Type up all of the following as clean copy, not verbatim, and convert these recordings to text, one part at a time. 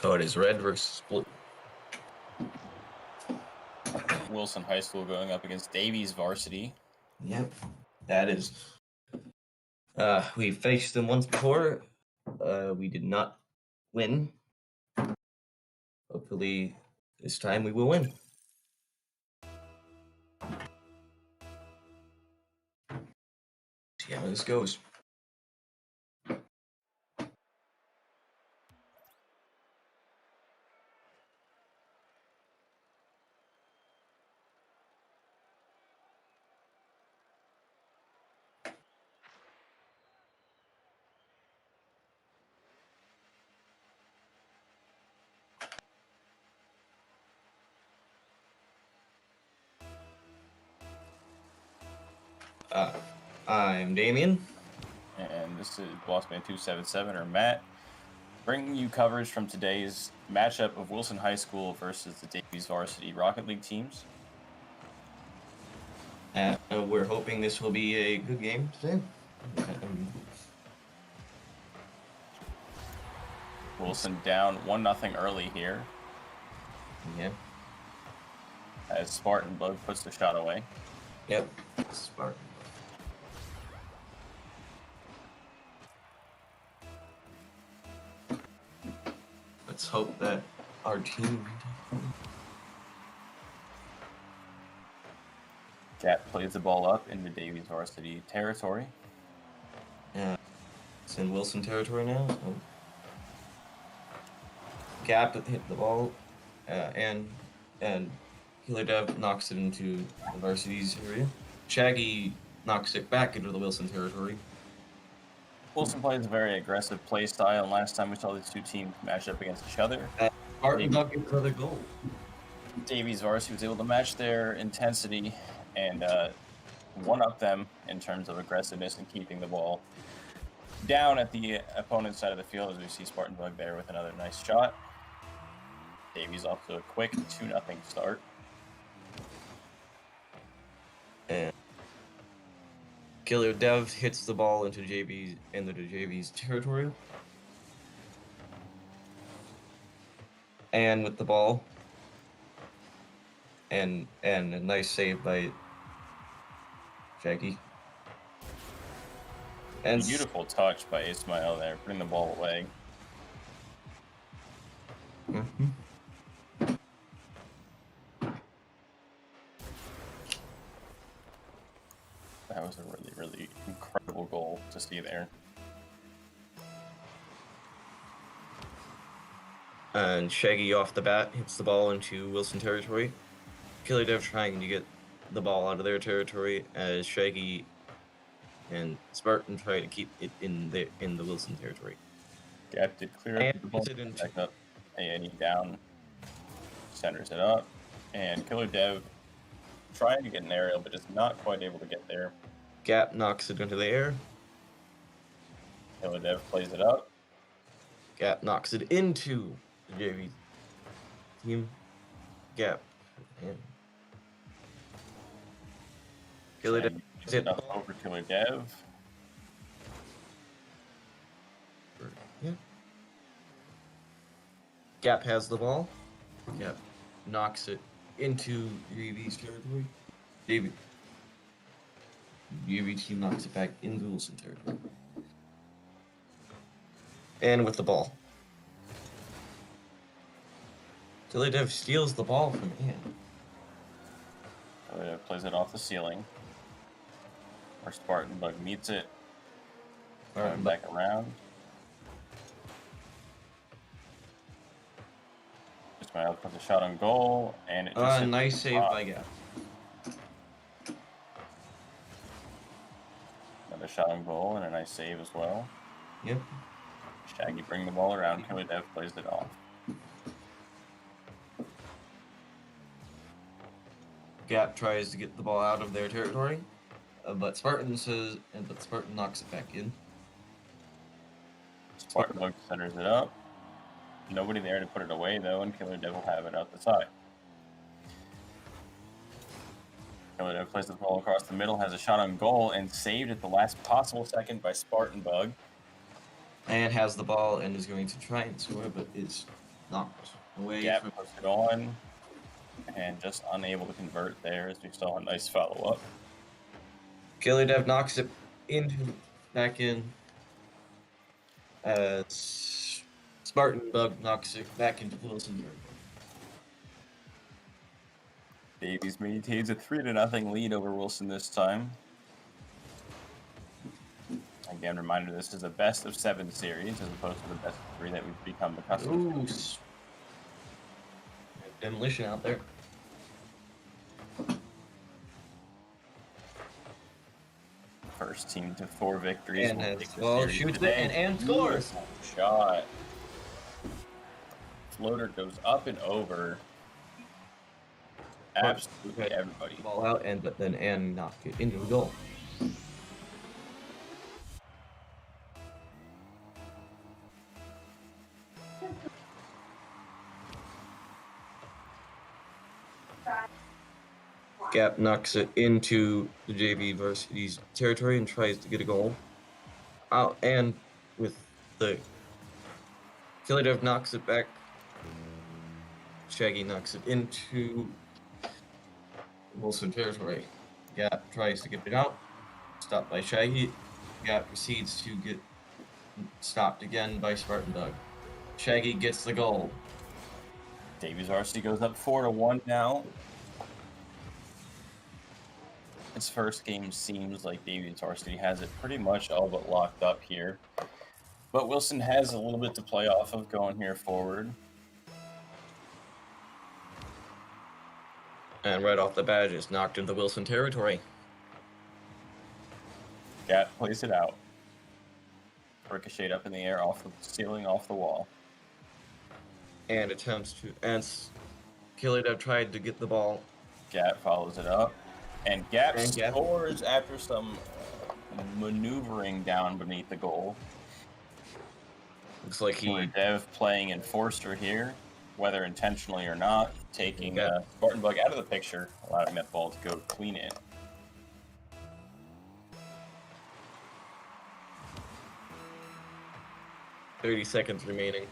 So it is red versus blue. Wilson High School going up against Davies Varsity. Yep, that is. We faced them once before. We did not win. Hopefully, this time we will win. See how this goes. I'm Damien. And this is Bossman277, or Matt, bringing you coverage from today's matchup of Wilson High School versus the Davies Varsity Rocket League teams. We're hoping this will be a good game today. Wilson down 1-0 early here. Yeah. As Spartan Bug puts the shot away. Yep, Spartan. Let's hope that our team. Cat plays the ball up into Davies Varsity territory. Yeah, it's in Wilson territory now. So. Gap hit the ball, and Killer Dev knocks it into the Varsity's area. Shaggy knocks it back into the Wilson territory. Wilson plays a very aggressive play style, and last time we saw these two teams match up against each other. Spartan Bug gets another goal. Davies Varsity was able to match their intensity and one-up them in terms of aggressiveness and keeping the ball down at the opponent's side of the field, as we see Spartan Bug there with another nice shot. Davies off to a quick 2-0 start. And Killer Dev hits the ball into JV's territory. And with the ball, and a nice save by Shaggy. And beautiful touch by Ismail there, putting the ball away. Mm-hmm. That was a really, really incredible goal to see there. And Shaggy off the bat hits the ball into Wilson territory. Killer Dev trying to get the ball out of their territory as Shaggy and Spartan try to keep it in the Wilson territory. Gap did clear up the ball, back up, A&E down, centers it up, and Killer Dev trying to get an aerial, but just not quite able to get there. Gap knocks it into the air. Killer Dev plays it up. Gap knocks it into the JV team. Gap. And Killer Dev plays it up over Killer Dev. Yeah. Gap has the ball. Gap knocks it into JV's territory. JV team knocks it back into Wilson territory. And with the ball. Killer Dev steals the ball from Ann. Killer Dev plays it off the ceiling. Where Spartan Bug meets it. Going back around. Ismail puts a shot on goal, and it just nice save by Gap. Another shot on goal and a nice save as well. Yep. Shaggy bring the ball around. Killer Dev plays it off. Gap tries to get the ball out of their territory, but Spartan knocks it back in. Spartan Bug centers it up. Nobody there to put it away though, and Killer Dev will have it out the side. Killer Dev plays the ball across the middle, has a shot on goal, and saved at the last possible second by Spartan Bug. And has the ball and is going to try and score, but is knocked away. Gap puts it on, and just unable to convert there as we saw a nice follow-up. Killer Dev knocks it back in. As Spartan Bug knocks it back into Wilson. Davies maintains a 3-0 lead over Wilson this time. Again, reminder, this is a best of 7 series as opposed to the best of 3 that we've become accustomed to. Demolition out there. First team to 4 victories. And shoots it and scores. Shot. Floater goes up and over. Absolutely everybody. Ball out and then knock it into the goal. Gap knocks it into the Davies Varsity's territory and tries to get a goal. Out and with the Killer Dev knocks it back. Shaggy knocks it into Wilson territory. Gap tries to get it out. Stopped by Shaggy. Gap proceeds to get stopped again by Spartan Bug. Shaggy gets the goal. Davies Varsity goes up 4-1 now. Its first game seems like Davies Varsity has it pretty much all but locked up here. But Wilson has a little bit to play off of going here forward. And right off the bat, it's knocked into Wilson territory. Gap plays it out. Ricochet up in the air, off the ceiling, off the wall. And attempts to... And Killer Dev tried to get the ball. Gap follows it up. And Gap scores after some maneuvering down beneath the goal. Looks like Dev playing enforcer here, whether intentionally or not, taking Spartan Bug out of the picture, allowing that ball to go clean in. .30 seconds remaining.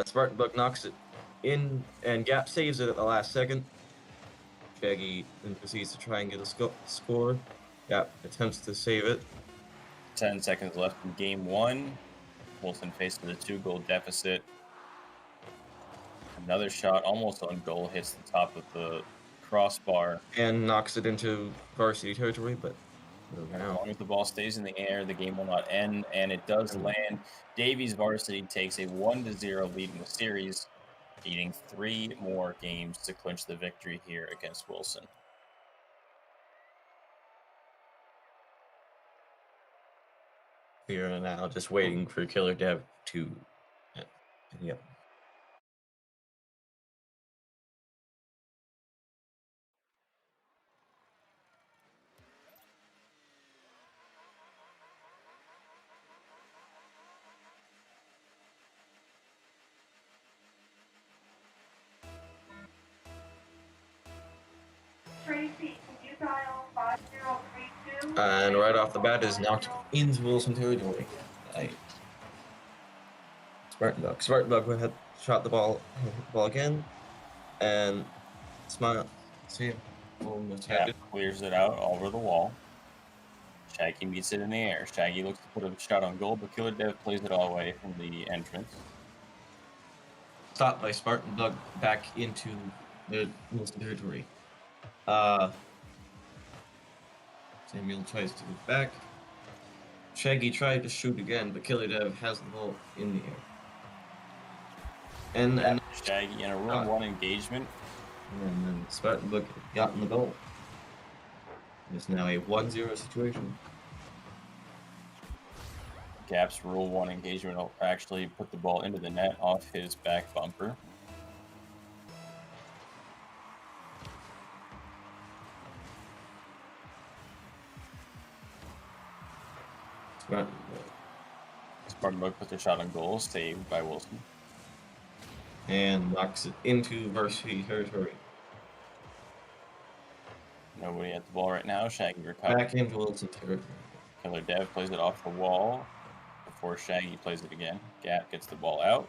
Spartan Bug knocks it in, and Gap saves it at the last second. Shaggy then proceeds to try and get a score. Gap attempts to save it. 10 seconds left in game 1. Wilson faces a 2-goal deficit. Another shot almost on goal, hits the top of the crossbar. And knocks it into varsity territory, but as long as the ball stays in the air, the game will not end, and it does land. Davies Varsity takes a 1-0 lead in the series, needing 3 more games to clinch the victory here against Wilson. We are now just waiting for Killer Dev to... Yep. Tracy, can you dial 5032? And right off the bat is knocked into Wilson territory. Spartan Bug. Spartan Bug had shot the ball again, and smile. See him. Clears it out over the wall. Shaggy meets it in the air. Shaggy looks to put a shot on goal, but Killer Dev plays it all away from the entrance. Stopped by Spartan Bug back into the Wilson territory. Samuel tries to get back. Shaggy tried to shoot again, but Killer Dev has the ball in the air. And Shaggy in a room 1 engagement. And then Spartan Bug got in the goal. It's now a 1-0 situation. Gap's Rule 1 engagement will actually put the ball into the net off his back bumper. Spartan Bug puts a shot on goal, saved by Wilson. And knocks it into varsity territory. Nobody at the ball right now. Shaggy recovers. Back into Wilson territory. Killer Dev plays it off the wall before Shaggy plays it again. Gap gets the ball out.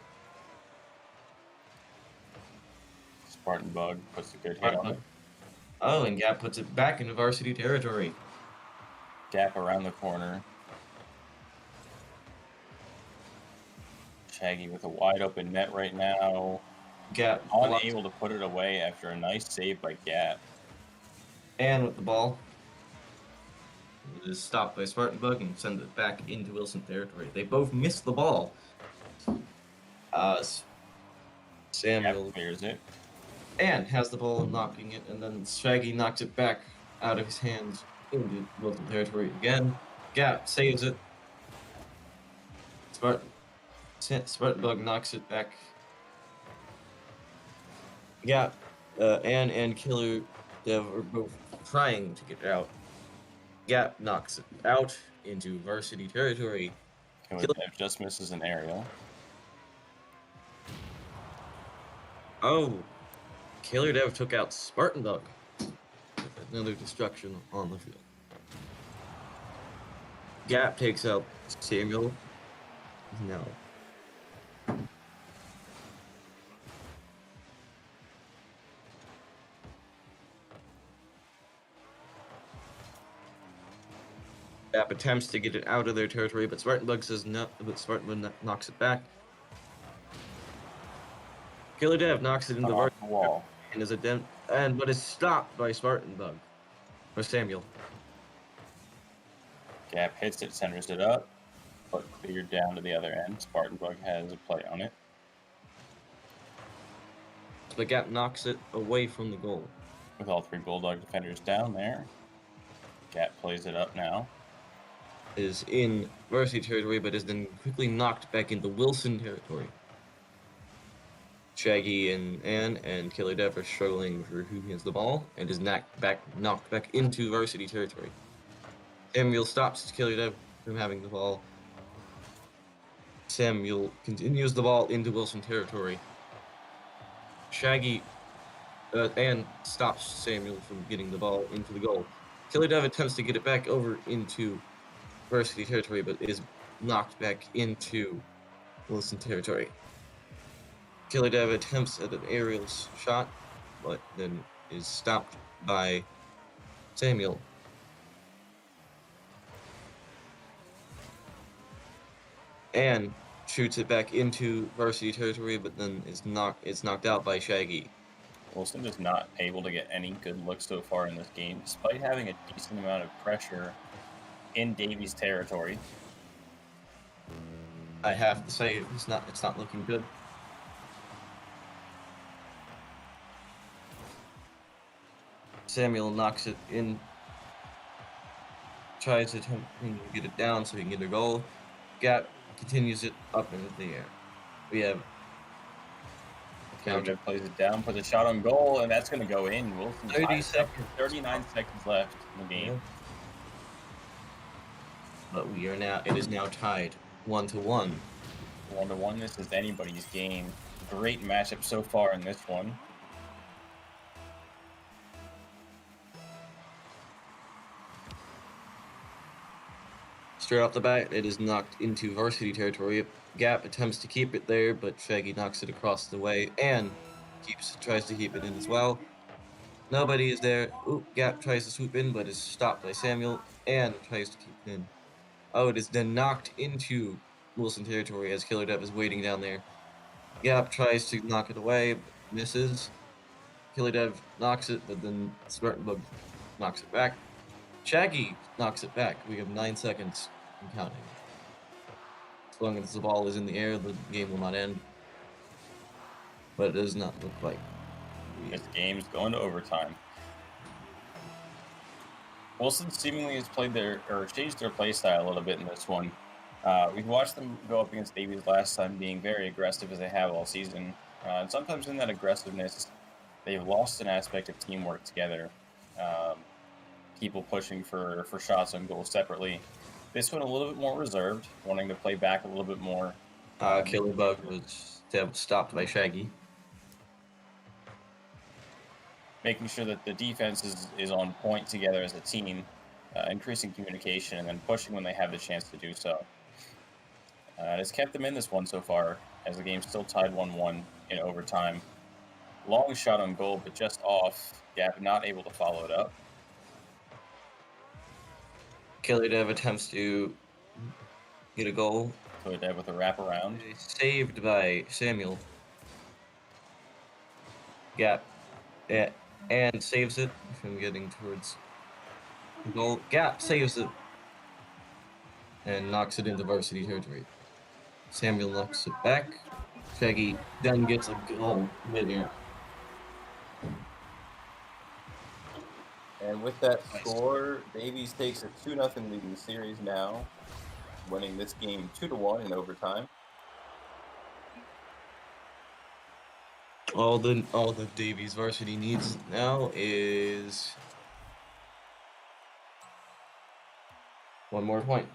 Spartan Bug puts a good hit on it. Oh, and Gap puts it back into varsity territory. Gap around the corner. Shaggy with a wide open net right now. Gap Unable to put it away after a nice save by Gap. And with the ball, it is stopped by Spartan Bug and sends it back into Wilson territory. They both miss the ball. Samuel Gap clears it. and has the ball, knocking it, and then Shaggy knocks it back out of his hands into Wilson territory again. Gap saves it. Spartan Bug knocks it back. Gap and Killer Dev are both trying to get it out. Gap knocks it out into varsity territory. Killer Dev just misses an aerial. Oh, Killer Dev took out Spartan Bug. Another destruction on the field. Gap takes out Samuel. No. Gap attempts to get it out of their territory, but Spartan Bug says no. But Spartan Bug knocks it back. Killer Dev knocks it into the wall and but is stopped by Spartan Bug or Samuel. Gap hits it, centers it up, but cleared down to the other end. Spartan Bug has a play on it. But Gap knocks it away from the goal. With all three Bulldog defenders down there, Gap plays it up now. Is in varsity territory, but is then quickly knocked back into Wilson territory. Shaggy and Killer Dev are struggling for who has the ball, and is knocked back into varsity territory. Samuel stops Killer Dev from having the ball. Samuel continues the ball into Wilson territory. Shaggy and stops Samuel from getting the ball into the goal. Killer Dev attempts to get it back over into varsity territory, but is knocked back into Wilson territory. Killer Dev attempts at an aerial shot, but then is stopped by Samuel. And shoots it back into varsity territory, but then it's knocked out by Shaggy. Wilson is not able to get any good looks so far in this game, despite having a decent amount of pressure in Davies territory. I have to say it's not looking good. Samuel knocks it in, tries to get it down so he can get a goal. Gap continues it up into the air. We have Counter plays it down, puts a shot on goal, and that's going to go in. Wilson 30 seconds. 39 seconds left in the game. But it is now tied 1-1. 1-1. This is anybody's game. Great matchup so far in this one. Straight off the bat, it is knocked into varsity territory. Gap attempts to keep it there, but Shaggy knocks it across the way and tries to keep it in as well. Nobody is there. Ooh, Gap tries to swoop in, but is stopped by Samuel and tries to keep it in. Oh, it is then knocked into Wilson territory as Killer Dev is waiting down there. Gap tries to knock it away, but misses. Killer Dev knocks it, but then Spartan Bug knocks it back. Shaggy knocks it back. We have 9 seconds and counting. As long as the ball is in the air, the game will not end. But it does not look like this game's going to overtime. Wilson seemingly has changed their play style a little bit in this one. We've watched them go up against Davies last time, being very aggressive as they have all season. And sometimes in that aggressiveness, they've lost an aspect of teamwork together. People pushing for shots on goals separately. This one a little bit more reserved, wanting to play back a little bit more. Killer Bug was stopped by Shaggy. making sure that the defense is on point together as a team, increasing communication, and then pushing when they have the chance to do so. It has kept them in this one so far, as the game's still tied 1-1 in overtime. Long shot on goal, but just off. Gap not able to follow it up. Killer Dev attempts to get a goal. Killer Dev with a wraparound. Saved by Samuel. Gap. And saves it from getting towards the goal. Gap saves it. And knocks it into varsity territory. Samuel knocks it back. Shaggy then gets a goal mid-air. And with that score, Davies takes a 2-0 lead in the series now, winning this game 2-1 in overtime. All the Davies Varsity needs now is one more point,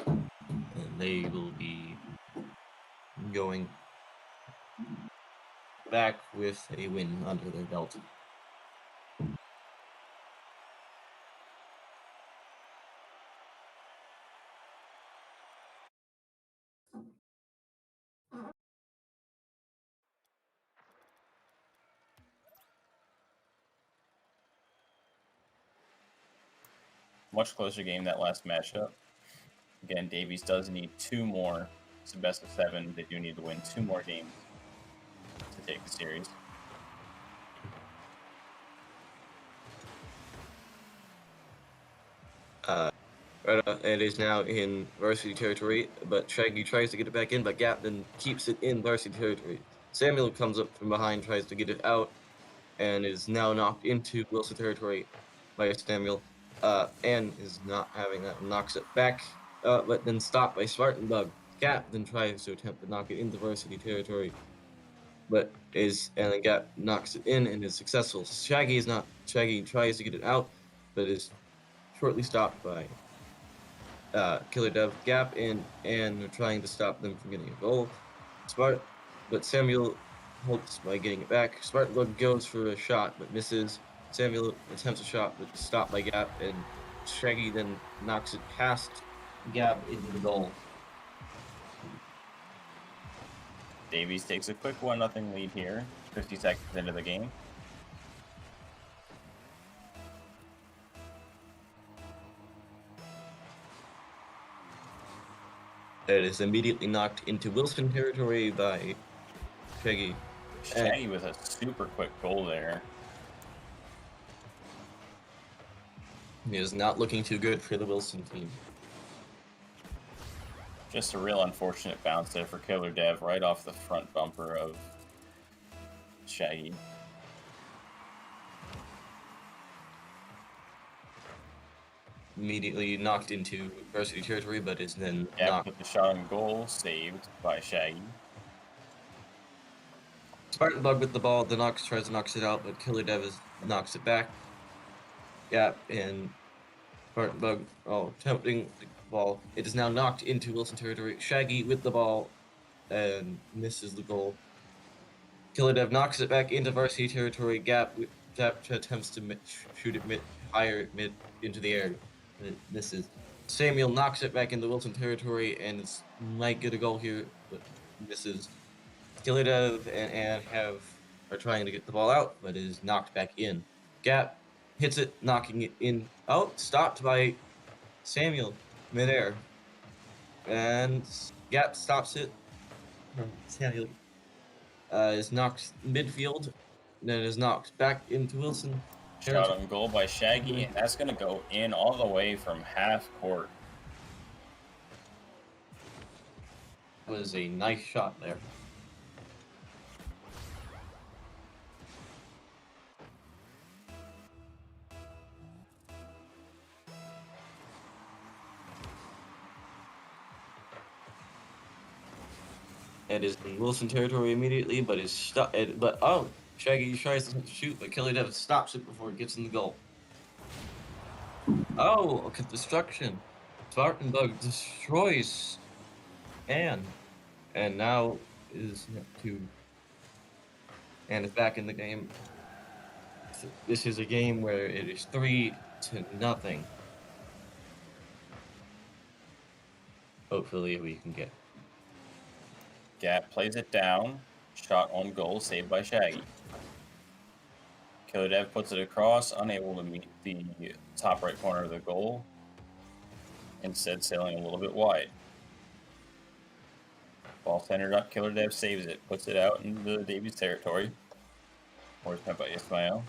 and they will be going back with a win under their belt. Much closer game that last matchup. Again, Davies does need 2 more. It's a best of 7. They do need to win 2 more games to take the series. It is now in varsity territory, but Shaggy tries to get it back in, but Gap then keeps it in varsity territory. Samuel comes up from behind, tries to get it out, and is now knocked into Wilson territory by Samuel, and is not having that, knocks it back, but then stopped by Spartan Bug. Gap then tries to attempt to knock it into varsity territory, but and then Gap knocks it in and is successful. Shaggy tries to get it out, but is shortly stopped by Killer Dev. Gap in and trying to stop them from getting a goal. But Samuel hopes by getting it back. Spartan Bug goes for a shot but misses. Samuel attempts a shot but stopped by Gap, and Shaggy then knocks it past Gap into the goal. Davies takes a quick 1-0 lead here, 50 seconds into the game. It is immediately knocked into Wilson territory by Shaggy. Shaggy with a super quick goal there. It is not looking too good for the Wilson team. Just a real unfortunate bounce there for Killer Dev right off the front bumper of Shaggy. Immediately knocked into varsity territory, but is then knocked. With the shot on goal saved by Shaggy. Spartan Bug with the ball, tries to knock it out, but Killer Dev knocks it back. Gap and Spartan Bug attempting the ball. It is now knocked into Wilson territory. Shaggy with the ball and misses the goal. Killer Dev knocks it back into varsity territory. Gap attempts to shoot it higher into the air. And it misses. Samuel knocks it back into Wilson territory and might get a goal here, but misses. Killer Dev and are trying to get the ball out, but it is knocked back in. Gap hits it, knocking it in. Oh, stopped by Samuel midair. And Gap stops it. Samuel is knocked midfield, then is knocked back into Wilson. Shot on goal by Shaggy, and that's going to go in all the way from half court. Was a nice shot there. It is in Wilson territory immediately, but is stuck. Shaggy tries to shoot, but Killer Dev stops it before it gets in the goal. Oh, okay, destruction. Spartan Bug destroys and now is back in the game. this is a game where it is 3-0. Hopefully we can get. Gap plays it down. Shot on goal, saved by Shaggy. Killer Dev puts it across, unable to meet the top right corner of the goal. Instead, sailing a little bit wide. Ball centered up, Killer Dev saves it, puts it out into the Davies territory. Forced out by Ismail.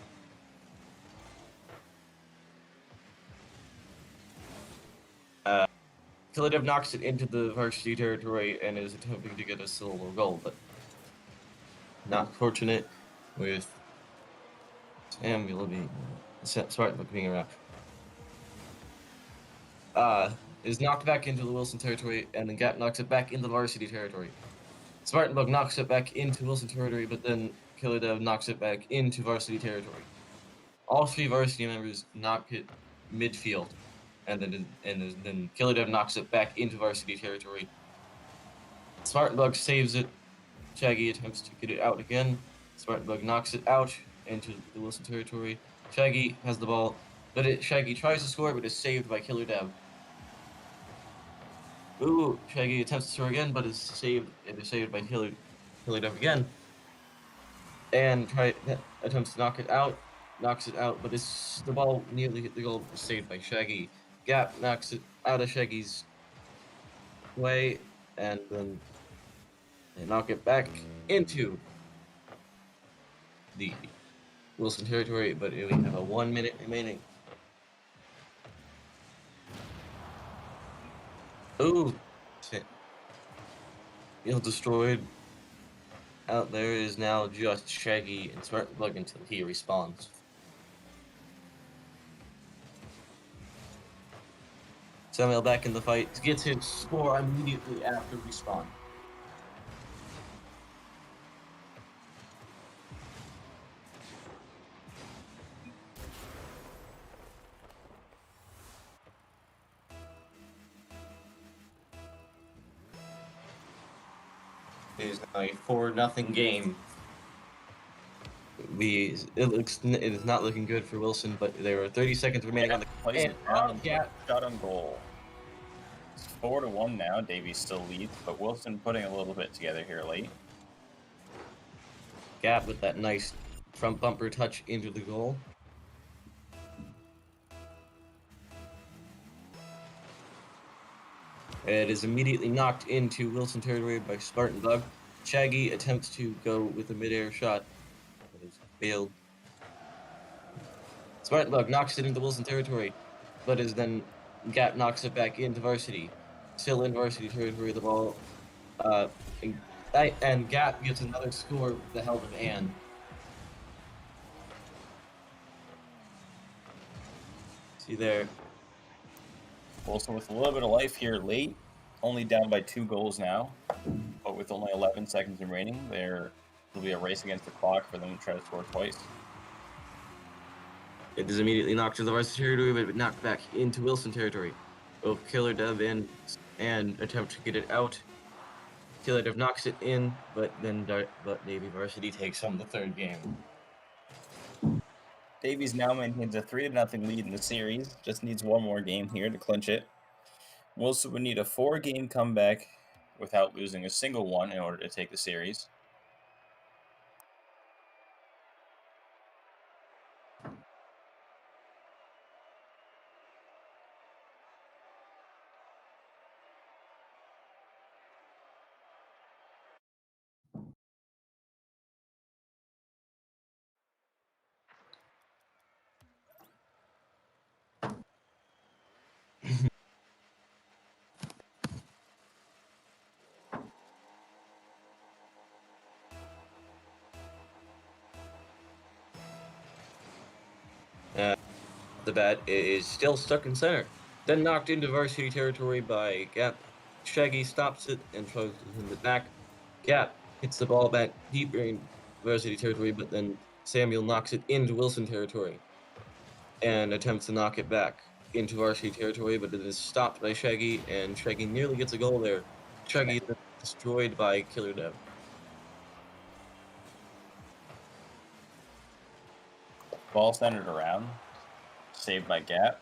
Killer Dev knocks it into the varsity territory and is attempting to get a solo goal, but not fortunate with Samuel being Spartanburg being around. Is knocked back into the Wilson territory, and then Gap knocks it back into the varsity territory. Spartanburg knocks it back into Wilson territory, but then Killer Dev knocks it back into varsity territory. All three varsity members knock it midfield, and then Killer Dev knocks it back into varsity territory. Spartanburg saves it. Shaggy attempts to get it out again. Spartanburg knocks it out into the Wilson territory. Shaggy has the ball, but Shaggy tries to score, but is saved by Killer Dev. Ooh, Shaggy attempts to score again, but is saved. It is saved by Killer Dev again. And attempts to knock it out, knocks it out, but the ball nearly hit the goal, but was saved by Shaggy. Gap knocks it out of Shaggy's way, and then they knock it back into the Wilson territory, but we have a 1 minute remaining. Ooh, field destroyed. Out there is now just Shaggy and Spartanburg until he respawns. Samuel back in the fight, gets his score immediately after respawn. It is now a 4-0 game. It is not looking good for Wilson, but there are 30 seconds remaining on the plays it down and shot on goal. It's 4-1 now. Davies still leads, but Wilson putting a little bit together here late. Gap with that nice front bumper touch into the goal. It is immediately knocked into Wilson territory by Spartanburg. Shaggy attempts to go with a midair shot, but is failed. Spartanburg knocks it into Wilson territory, but is then Gap knocks it back into varsity. Still in varsity territory, the ball, and Gap gets another score with the help of Ann. See there. Wilson with a little bit of life here late, only down by 2 goals now, but with only 11 seconds remaining, there'll be a race against the clock for them to try to score twice. It is immediately knocked to the varsity territory, but knocked back into Wilson territory. Both Killer Dev and attempt to get it out. Killer Dev knocks it in, but Davies Varsity takes on the third game. Davies now maintains a 3-0 lead in the series. Just needs one more game here to clinch it. Wilson would need a 4-game comeback without losing a single one in order to take the series. The bat is still stuck in center. Then knocked into varsity territory by Gap. Shaggy stops it and tries to send it back. Gap hits the ball back deeper in varsity territory, but then Samuel knocks it into Wilson territory and attempts to knock it back into varsity territory, but it is stopped by Shaggy, and Shaggy nearly gets a goal there. Shaggy is destroyed by Killer Dev. Ball centered around. Saved by Gap.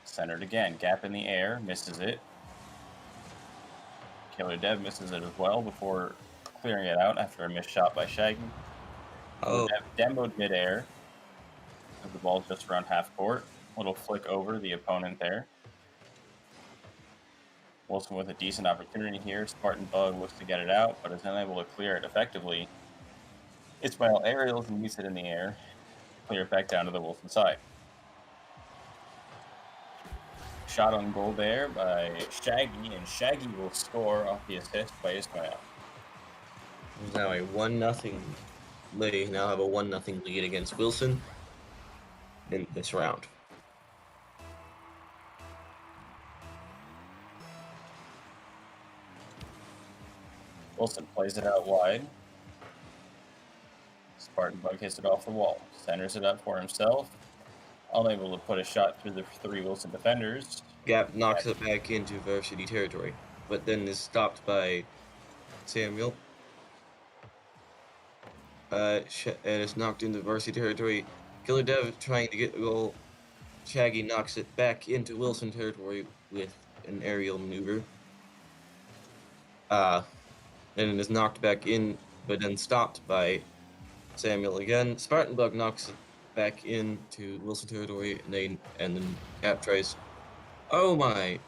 Centered again. Gap in the air. Misses it. Killer Dev misses it as well before clearing it out after a missed shot by Shaggy. Oh, Dev demoed midair. The ball's just around half court. Little flick over the opponent there. Wilson with a decent opportunity here. Spartan Bug looks to get it out, but is unable to clear it effectively. Ismail aerials and meets it in the air. Clear it back down to the Wilson side. Shot on goal there by Shaggy, and Shaggy will score off the assist by Ismail. there's now a 1-0. They now have a 1-0 lead against Wilson in this round. Wilson plays it out wide. Spartan Bug hits it off the wall. Centers it up for himself. Unable to put a shot through the 3 Wilson defenders. Gap knocks it back into varsity territory, but then is stopped by Samuel. And it's knocked into varsity territory. Killer Dev trying to get the goal. Shaggy knocks it back into Wilson territory with an aerial maneuver. And it is knocked back in, but then stopped by Samuel again. Spartan Bug knocks it back into Wilson territory, and then Gap tries. Oh my!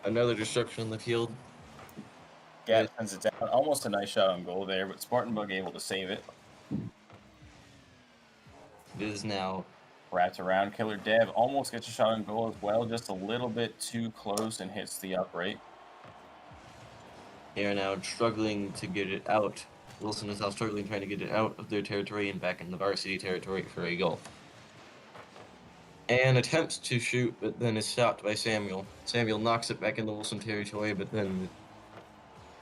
Another destruction on the field. Gap sends it down. Almost a nice shot on goal there, but Spartan Bug able to save it. It is now Wrapped around. Killer Dev almost gets a shot on goal as well, just a little bit too close and hits the upright. they are now struggling to get it out. Wilson is now struggling trying to get it out of their territory and back in the varsity territory for a goal. And attempts to shoot, but then is stopped by Samuel. Samuel knocks it back into Wilson territory, but then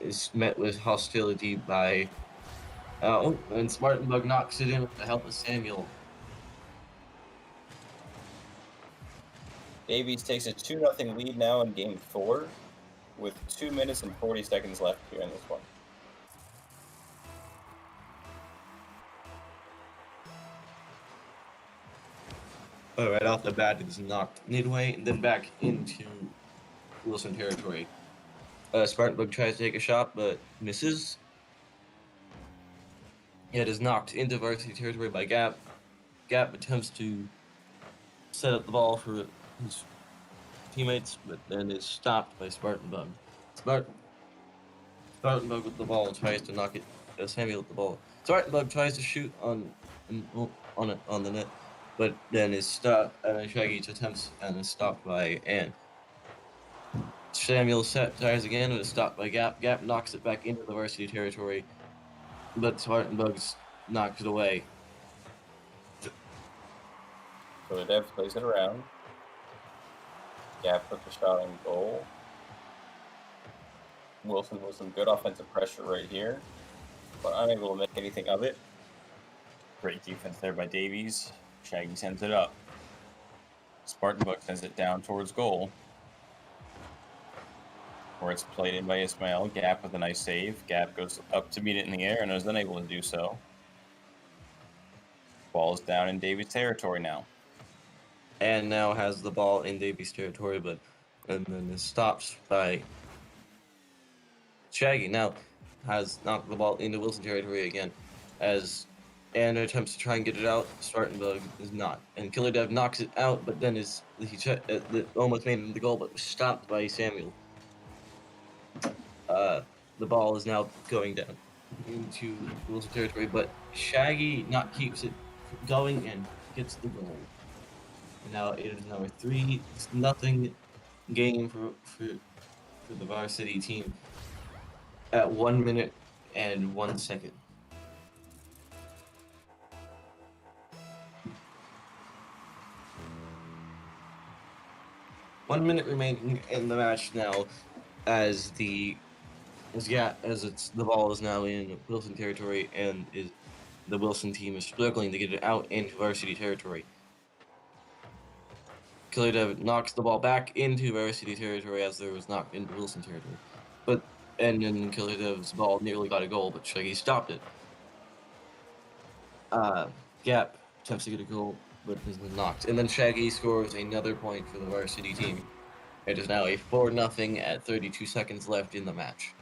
is met with hostility by. And Spartan Bug knocks it in with the help of Samuel. Davies takes a 2-0 lead now in game 4, with 2 minutes and 40 seconds left here in this one. Right off the bat, it is knocked midway and then back into Wilson territory. Spartan Bug tries to take a shot, but misses. It is knocked into varsity territory by Gap. Gap attempts to set up the ball for his teammates, but then is stopped by Spartan Bug. Spartan Bug with the ball tries to knock it. Samuel with the ball. Spartan Bug tries to shoot on the net, but then is stopped. Shaggy attempts and is stopped by Ann. Samuel tries again and is stopped by Gap. Gap knocks it back into the varsity territory, but Spartan Bugs knocks it away. So the Dev plays it around. Gap puts a shot on goal. Wilson with some good offensive pressure right here, but unable to make anything of it. Great defense there by Davies. Shaggy sends it up. Spartan Bug sends it down towards goal, where it's played in by Ismail. Gap with a nice save. Gap goes up to meet it in the air and is unable to do so. Ball is down in Davies' territory now. And now has the ball in Davies' territory, and then is stopped by Shaggy. Now has knocked the ball into Wilson territory again, as Anna attempts to try and get it out. Spartan Bug is not, and Killer Dev knocks it out, but then almost made it the goal, but was stopped by Samuel. The ball is now going down into Wilson territory, but Shaggy keeps it going and gets the goal. And now it is now a 3-0 game for the varsity team at 1 minute and 1 second. One minute remaining in the match now, as the ball is now in Wilson territory, and the Wilson team is struggling to get it out into varsity territory. Killer Dev knocks the ball back into varsity territory as there was knocked into Wilson territory, and then Killer Dev's ball nearly got a goal, but Shaggy stopped it. Gap attempts to get a goal, but has been knocked. And then Shaggy scores another point for the varsity team. It is now a 4-0 at 32 seconds left in the match.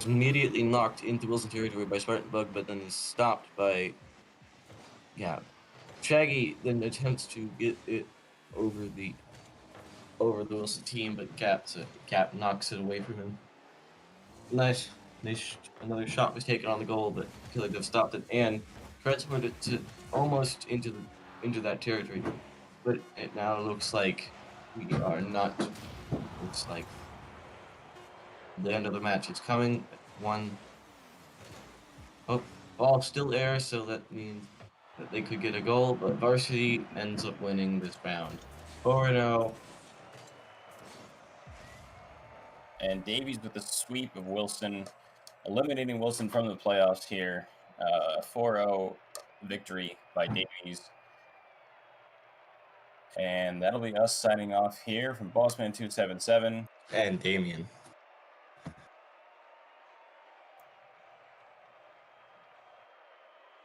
Immediately knocked into Wilson territory by Spartan Bug, but then is stopped by, Shaggy then attempts to get it over the Wilson team, but Cap knocks it away from him. Nice. Another shot was taken on the goal, but Killer Dev stopped it and transported it to almost into that territory. But it now looks like we are not. Looks like the end of the match is coming. One. Oh, ball still air, so that means that they could get a goal, but Varsity ends up winning this round. 4-0. And Davies with the sweep of Wilson, eliminating Wilson from the playoffs here. 4-0 victory by Davies. And that'll be us signing off here from Bossman277. And Damien.